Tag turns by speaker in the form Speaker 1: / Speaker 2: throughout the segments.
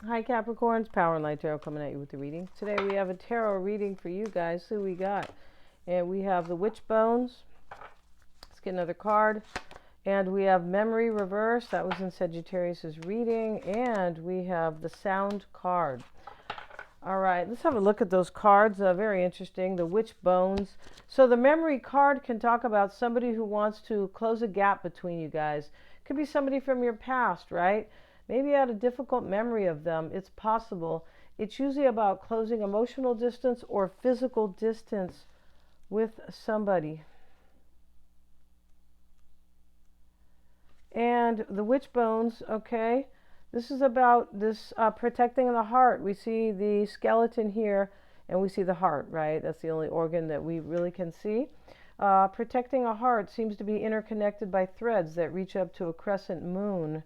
Speaker 1: Hi Capricorns, Power and Light Tarot coming at you with the reading. Today we have a tarot reading for you guys. Who we got? And we have the Witch Bones. Let's get another card. And we have Memory Reverse. That was in Sagittarius's reading. And we have the Sound card. All right, let's have a look at those cards. Very interesting. The Witch Bones. So the Memory card can talk about somebody who wants to close a gap between you guys. Could be somebody from your past, right? Maybe you had a difficult memory of them. It's possible. It's usually about closing emotional distance or physical distance with somebody. And the Witch Bones, okay, this is about this protecting the heart. We see the skeleton here, and we see the heart, right? That's the only organ that we really can see. Protecting a heart seems to be interconnected by threads that reach up to a crescent moon.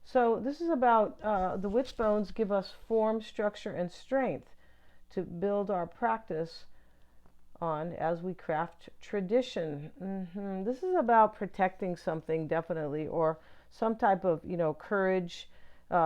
Speaker 1: So this is about the Witch Bones give us form, structure, and strength to build our practice on as we craft tradition. This is about protecting something, definitely, or some type of, courage,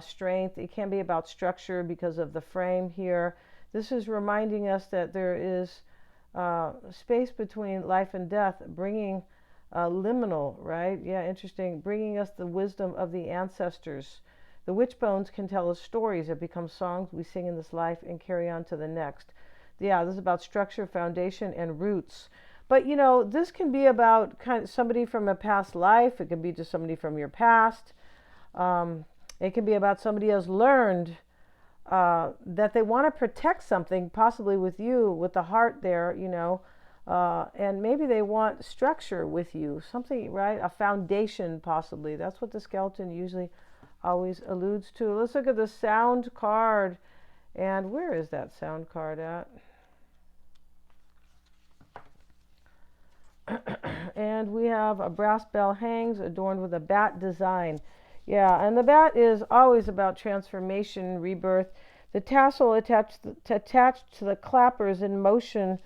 Speaker 1: strength. It can be about structure because of the frame here. This is reminding us that there is space between life and death, bringing liminal, right? Yeah, interesting. Bringing us the wisdom of the ancestors. The Witch Bones can tell us stories that become songs we sing in this life and carry on to the next. Yeah, this is about structure, foundation, and roots. But this can be about kind of somebody from a past life. It can be just somebody from your past. It can be about somebody has learned that they want to protect something, possibly with you, with the heart there, and maybe they want structure with you, something, right? A foundation, possibly. That's what the skeleton usually always alludes to. Let's look at the Sound card. And where is that Sound card at? And we have a brass bell hangs adorned with a bat design. Yeah, and the bat is always about transformation, rebirth. The tassel attached to the clappers in motion.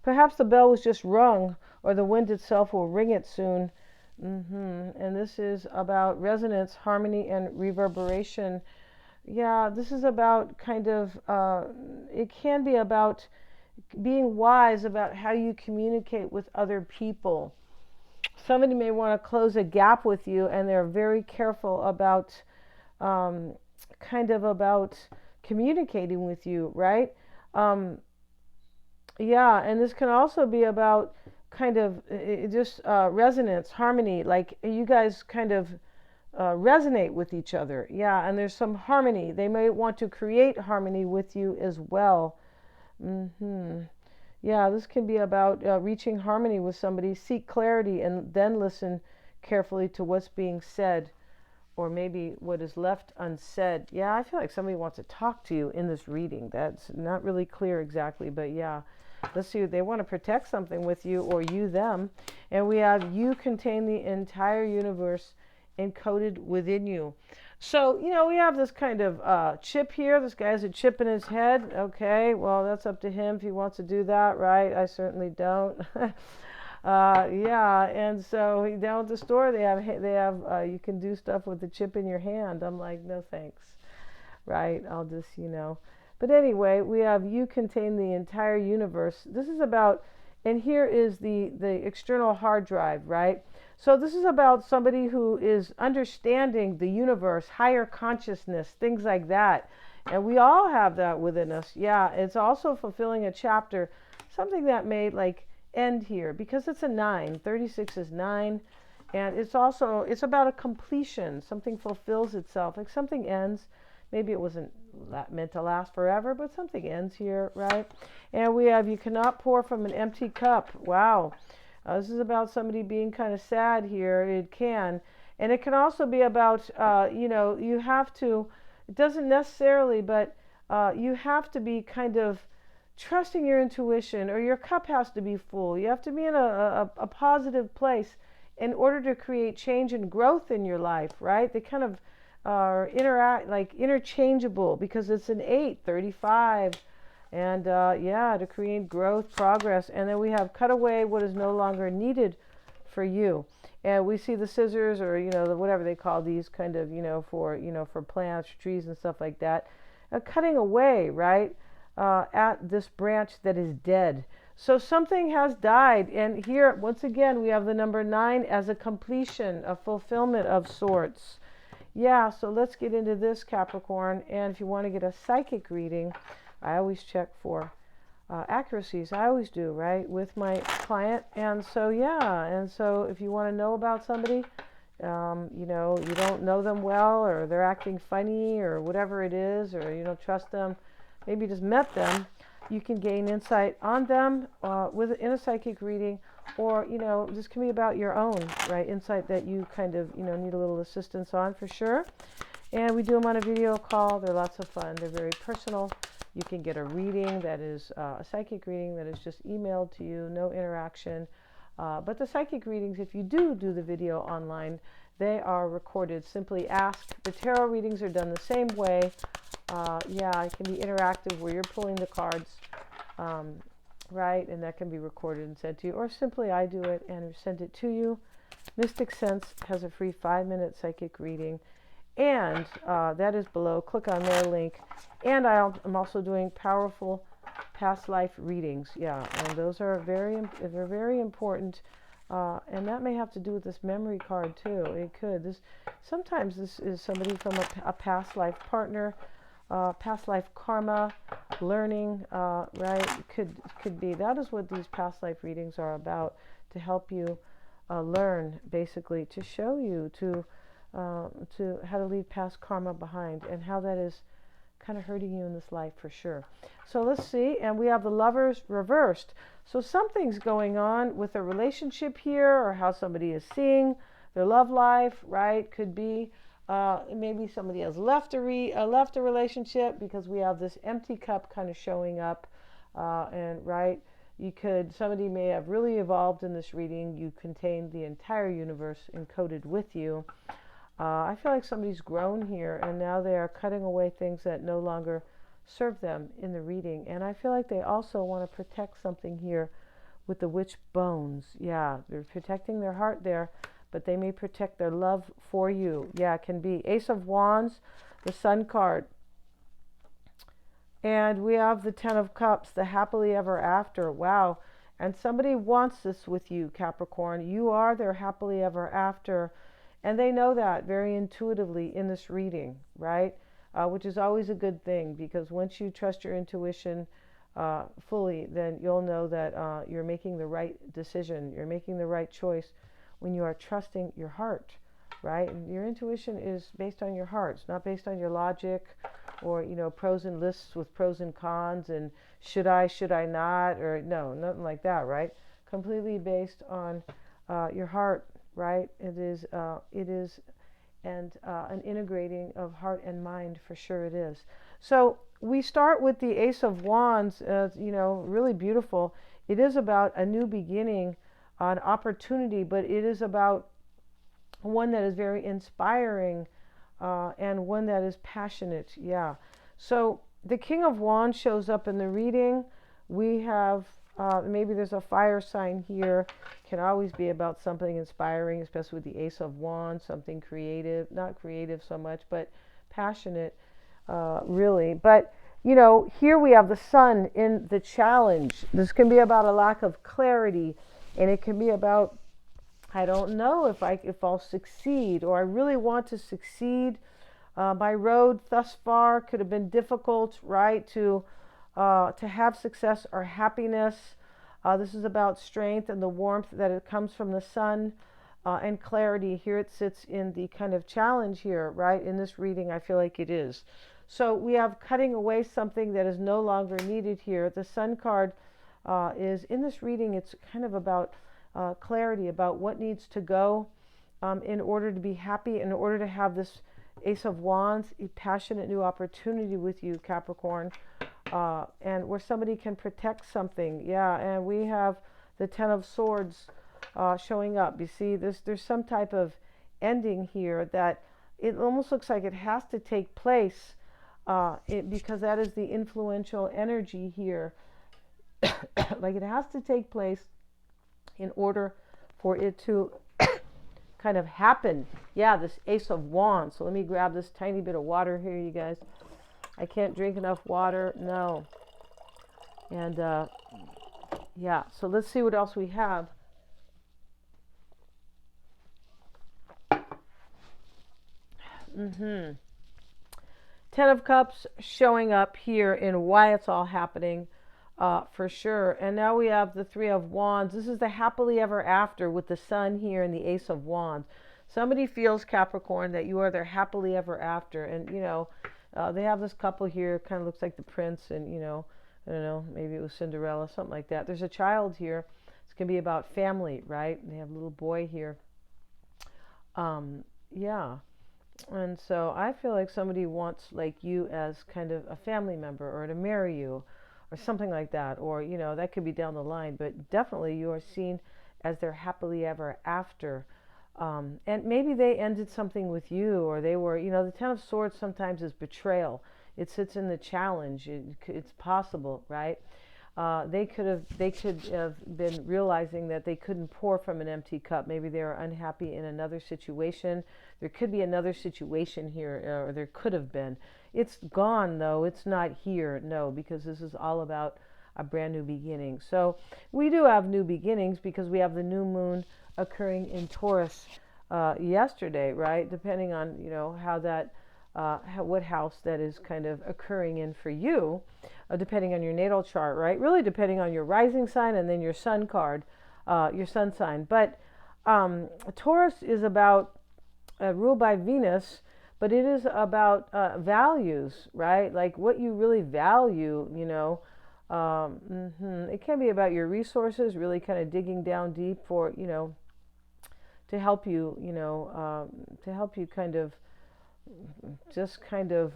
Speaker 1: Perhaps the bell was just rung, or the wind itself will ring it soon. And this is about resonance, harmony, and reverberation. Yeah, this is about kind of, it can be about being wise about how you communicate with other people. Somebody may want to close a gap with you, and they're very careful about about communicating with you, right? Yeah, and this can also be about kind of just resonance, harmony, like you guys kind of resonate with each other. Yeah, and there's some harmony. They may want to create harmony with you as well. Yeah, this can be about reaching harmony with somebody, seek clarity, and then listen carefully to what's being said, or maybe what is left unsaid. Yeah, I feel like somebody wants to talk to you in this reading. That's not really clear exactly, but yeah. Let's see, they want to protect something with you, or you them. And we have you contain the entire universe encoded within you. So, we have this kind of chip here. This guy has a chip in his head. Okay, well, that's up to him if he wants to do that, right? I certainly don't. Yeah, and so down at the store, they have you can do stuff with the chip in your hand. I'm like, no thanks, right? I'll just, But anyway, we have you contain the entire universe. This is about, and here is the external hard drive, right? So this is about somebody who is understanding the universe, higher consciousness, things like that. And we all have that within us. Yeah, it's also fulfilling a chapter, something that may like end here because it's a 9. 36 is 9. And it's about a completion. Something fulfills itself, like something ends. Maybe it wasn't meant to last forever, but something ends here, right? And we have you cannot pour from an empty cup. Wow. This is about somebody being kind of sad here. It can. And it can also be about, you have to, it doesn't necessarily, but you have to be kind of trusting your intuition, or your cup has to be full. You have to be in a positive place in order to create change and growth in your life, right? They kind of are interchangeable because it's an 8, 35. And to create growth, progress. And then we have cut away what is no longer needed for you. And we see the scissors, or whatever they call these kind of, for plants, trees, and stuff like that, cutting away, right, at this branch that is dead. So something has died, and here once again we have the number 9 as a completion, a fulfillment of sorts. Yeah, so let's get into this, Capricorn. And if you want to get a psychic reading, I always check for accuracies. I always do, right, with my client. And so, yeah, and so if you want to know about somebody, you don't know them well, or they're acting funny, or whatever it is, or you don't trust them, maybe you just met them, you can gain insight on them in a psychic reading, or this can be about your own, right, insight that you kind of need a little assistance on, for sure. And we do them on a video call. They're lots of fun. They're very personal. You can get a reading that is a psychic reading that is just emailed to you, no interaction. But the psychic readings, if you do the video online, they are recorded. Simply ask. The tarot readings are done the same way. Yeah, it can be interactive where you're pulling the cards, right? And that can be recorded and sent to you. Or simply I do it and send it to you. Mystic Sense has a free 5-minute psychic reading. And that is below. Click on their link. And I'm also doing powerful past life readings. Yeah, and those are very important. And that may have to do with this memory card too. It could. Sometimes this is somebody from a past life partner, past life karma, learning. Right? Could be. That is what these past life readings are about, to help you learn, basically, to show you to how to leave past karma behind, and how that is kind of hurting you in this life, for sure. So let's see. And we have the Lovers reversed. So something's going on with a relationship here, or how somebody is seeing their love life, right? Could be maybe somebody has left a relationship, because we have this empty cup kind of showing up, and right, somebody may have really evolved in this reading. You contain the entire universe encoded with you. I feel like somebody's grown here, and now they are cutting away things that no longer serve them in the reading. And I feel like they also want to protect something here with the witch bones. Yeah, they're protecting their heart there, but they may protect their love for you. Yeah, it can be Ace of Wands, the Sun card. And we have the Ten of Cups, the happily ever after. Wow. And somebody wants this with you, Capricorn. You are their happily ever after. And they know that very intuitively in this reading, right? Which is always a good thing, because once you trust your intuition fully, then you'll know that you're making the right decision. You're making the right choice when you are trusting your heart, right? And your intuition is based on your heart. It's not based on your logic, or, pros and lists with pros and cons, and should I not, or no, nothing like that, right? Completely based on your heart. Right, it is and an integrating of heart and mind, for sure it is. So we start with the Ace of Wands, really beautiful. It is about a new beginning, an opportunity, but it is about one that is very inspiring, and one that is passionate. Yeah. So the King of Wands shows up in the reading. We have maybe there's a fire sign here. Can always be about something inspiring, especially with the Ace of Wands, something creative, not creative so much, but passionate, really. But, here we have the Sun in the challenge. This can be about a lack of clarity, and it can be about, I don't know if I'll succeed, or I really want to succeed. My road thus far could have been difficult, right, to have success or happiness. This is about strength and the warmth that it comes from the Sun, and clarity. Here it sits in the kind of challenge here, right? In this reading, I feel like it is. So we have cutting away something that is no longer needed here. The Sun card is in this reading. It's kind of about clarity, about what needs to go in order to be happy, in order to have this Ace of Wands, a passionate new opportunity with you, Capricorn. And where somebody can protect something. Yeah, and we have the Ten of Swords showing up. You see, there's some type of ending here that it almost looks like it has to take place, because that is the influential energy here. Like it has to take place in order for it to kind of happen. Yeah, this Ace of Wands. So let me grab this tiny bit of water here, you guys. I can't drink enough water. No. And yeah, so let's see what else we have. Ten of Cups showing up here in why it's all happening, for sure. And now we have the Three of Wands. This is the happily ever after with the Sun here and the Ace of Wands. Somebody feels, Capricorn, that you are their happily ever after. And, you know, they have this couple here, kind of looks like the prince and, you know, I don't know, maybe it was Cinderella, something like that. There's a child here. It's going to be about family, right? They have a little boy here. Yeah. And so I feel like somebody wants like you as kind of a family member, or to marry you or something like that. Or, you know, that could be down the line, but definitely you are seen as their happily ever after. And maybe they ended something with you, or they were, you know, the Ten of Swords sometimes is betrayal. It sits in the challenge. It's possible, right? They could have been realizing that they couldn't pour from an empty cup. Maybe they were unhappy in another situation. There could be another situation here, or there could have been. It's gone, though. It's not here, no, because this is all about a brand new beginning. So we do have new beginnings because we have the new moon occurring in Taurus yesterday, right? Depending on, you know, how that, what house that is kind of occurring in for you, depending on your natal chart, right? Really depending on your rising sign and then your sun card, your sun sign. But Taurus is about ruled by Venus, but it is about values, right? Like what you really value, you know. It can be about your resources, really kind of digging down deep for, you know, to help you, you know, to help you kind of just kind of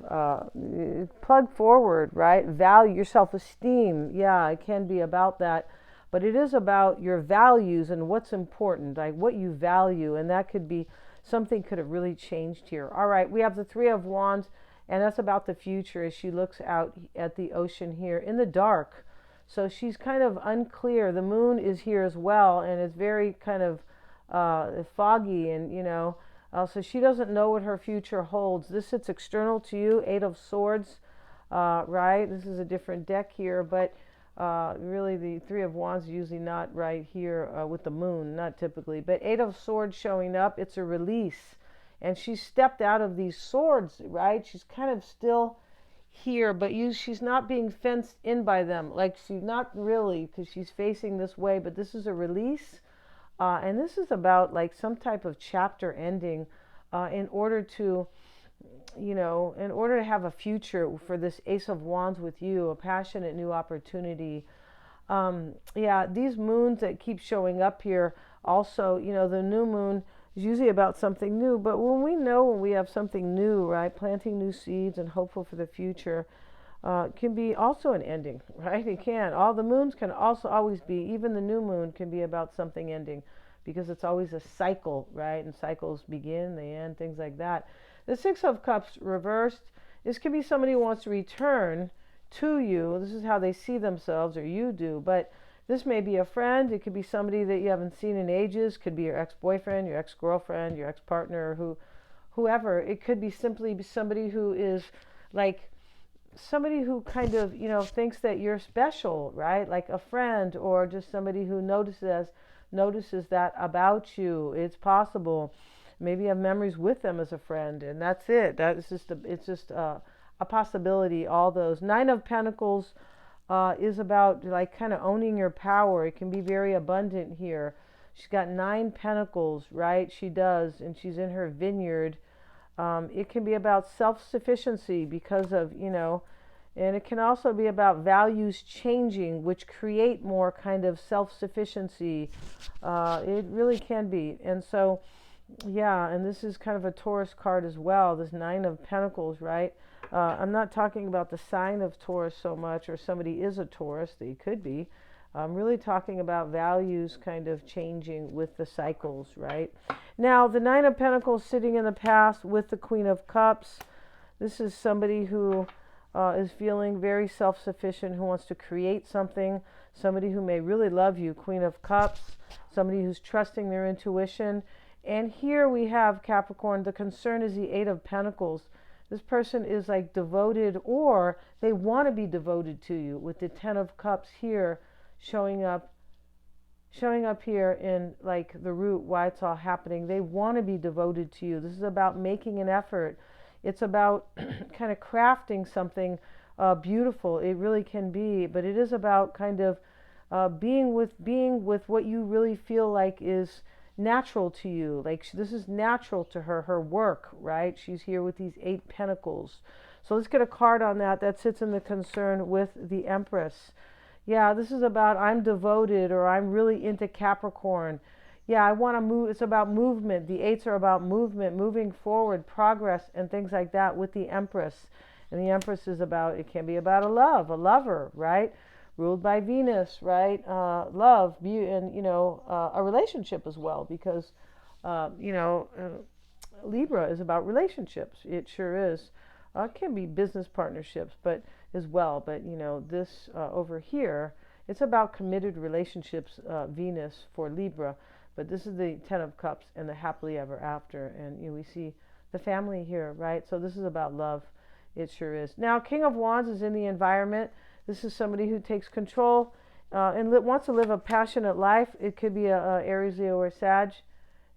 Speaker 1: plug forward, right? Value, your self-esteem. Yeah, it can be about that. But it is about your values and what's important, like what you value. And that could be something could have really changed here. All right, we have the Three of Wands, and that's about the future as she looks out at the ocean here in the dark. So she's kind of unclear. The moon is here as well, and it's very kind of foggy, and, you know, so she doesn't know what her future holds. This sits external to you, Eight of Swords, right? This is a different deck here, but really the Three of Wands is usually not right here with the moon, not typically. But Eight of Swords showing up, it's a release. And she's stepped out of these swords, right? She's kind of still here, but she's not being fenced in by them. Like she's not really, because she's facing this way, but this is a release. And this is about like some type of chapter ending in order to, you know, in order to have a future for this Ace of Wands with you, a passionate new opportunity. Yeah, these moons that keep showing up here also, you know, the new moon is usually about something new. But when we have something new, right, planting new seeds and hopeful for the future, can be also an ending, right? It can. All the moons can also always be, even the new moon can be about something ending, because it's always a cycle, right? And cycles begin, they end, things like that. The Six of Cups reversed, this could be somebody who wants to return to you. This is how they see themselves, or you do. But this may be a friend. It could be somebody that you haven't seen in ages. Could be your ex-boyfriend, your ex-girlfriend, your ex-partner, whoever. It could be simply somebody who is like, somebody who kind of, you know, thinks that you're special, right? Like a friend, or just somebody who notices that about you. It's possible. Maybe you have memories with them as a friend, and that's it. It's just a possibility. All those. Nine of Pentacles is about like kind of owning your power. It can be very abundant here. She's got 9 pentacles, right? She does, and she's in her vineyard. It can be about self-sufficiency because of, you know, and it can also be about values changing, which create more kind of self-sufficiency. It really can be. And so, yeah, and this is kind of a Taurus card as well, this 9 of Pentacles, right? I'm not talking about the sign of Taurus so much, or somebody is a Taurus, they could be. I'm really talking about values kind of changing with the cycles, right? Now, the 9 of Pentacles sitting in the past with the Queen of Cups. This is somebody who is feeling very self-sufficient, who wants to create something, somebody who may really love you, Queen of Cups, somebody who's trusting their intuition. And here we have Capricorn, the concern is the Eight of Pentacles. This person is like devoted, or they want to be devoted to you, with the Ten of Cups here showing up here in like the root, why it's all happening. They want to be devoted to you. This is about making an effort. It's about kind of crafting something beautiful. It really can be, but it is about kind of being with what you really feel like is natural to you. Like this is natural to her work, right? She's here with these 8 pentacles. So let's get a card on that. That sits in the concern with the Empress. Yeah, this is about I'm devoted, or I'm really into Capricorn. Yeah, I want to move. It's about movement. The 8s are about movement, moving forward, progress, and things like that with the Empress. And the Empress is about, it can be about a lover, right? Ruled by Venus, right? Love, and, a relationship as well, because, Libra is about relationships. It sure is. It can be business partnerships, but as well. But, this over here, it's about committed relationships, Venus for Libra. But this is the Ten of Cups and the happily ever after. And we see the family here, right? So this is about love. It sure is. Now, King of Wands is in the environment. This is somebody who takes control and wants to live a passionate life. It could be a Aries, Leo, or Sag.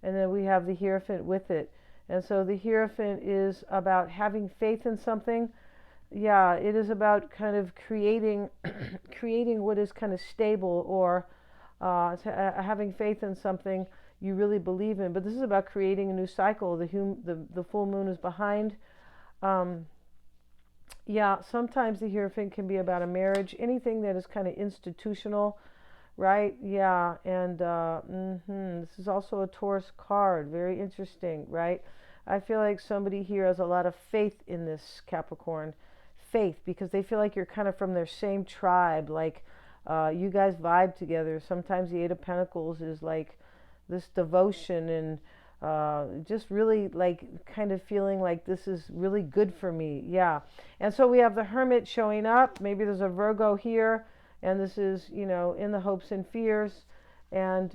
Speaker 1: And then we have the Hierophant with it. And so the Hierophant is about having faith in something. Yeah, it is about kind of creating what is kind of stable, or having faith in something you really believe in. But this is about creating a new cycle. The full moon is behind. Yeah, sometimes the Hierophant can be about a marriage, anything that is kind of institutional, right? Yeah, and this is also a Taurus card. Very interesting, right? I feel like somebody here has a lot of faith in this Capricorn. Faith, because they feel like you're kind of from their same tribe, like you guys vibe together. Sometimes the Eight of Pentacles is like this devotion and just really like kind of feeling like this is really good for me. Yeah. And so we have the Hermit showing up. Maybe there's a Virgo here, and this is, in the hopes and fears. And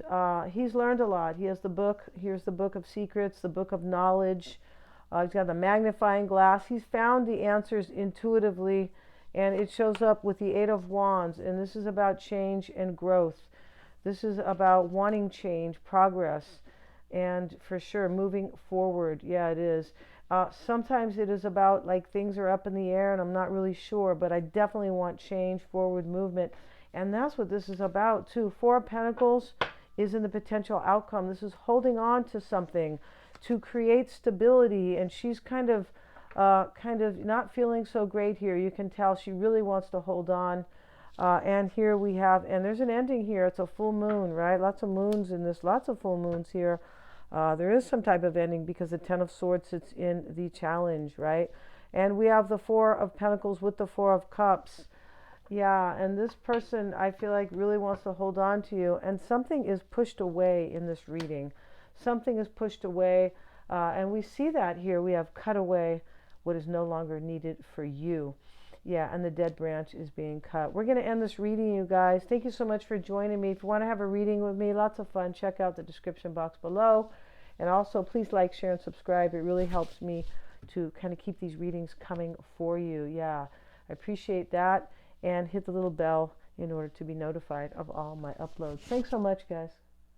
Speaker 1: he's learned a lot. He has the book. Here's the Book of Secrets, the Book of Knowledge. He's got the magnifying glass. He's found the answers intuitively, and it shows up with the Eight of Wands. And this is about change and growth. This is about wanting change, progress, and for sure moving forward. Yeah, it is. Sometimes it is about like things are up in the air and I'm not really sure, but I definitely want change, forward movement. And that's what this is about too. Four of Pentacles is in the potential outcome. This is holding on to something to create stability, and she's kind of not feeling so great here. You can tell she really wants to hold on. And here we have, and there's an ending here. It's a full moon, right? Lots of moons in this, lots of full moons here. There is some type of ending because the Ten of Swords sits in the challenge, right? And we have the Four of Pentacles with the Four of Cups. Yeah, and this person, I feel like, really wants to hold on to you. And something is pushed away in this reading. Something is pushed away. And we see that here. We have cut away what is no longer needed for you. Yeah, and the dead branch is being cut. We're going to end this reading, you guys. Thank you so much for joining me. If you want to have a reading with me, lots of fun, check out the description box below. And also, please like, share, and subscribe. It really helps me to kind of keep these readings coming for you. Yeah, I appreciate that. And hit the little bell in order to be notified of all my uploads. Thanks so much, guys.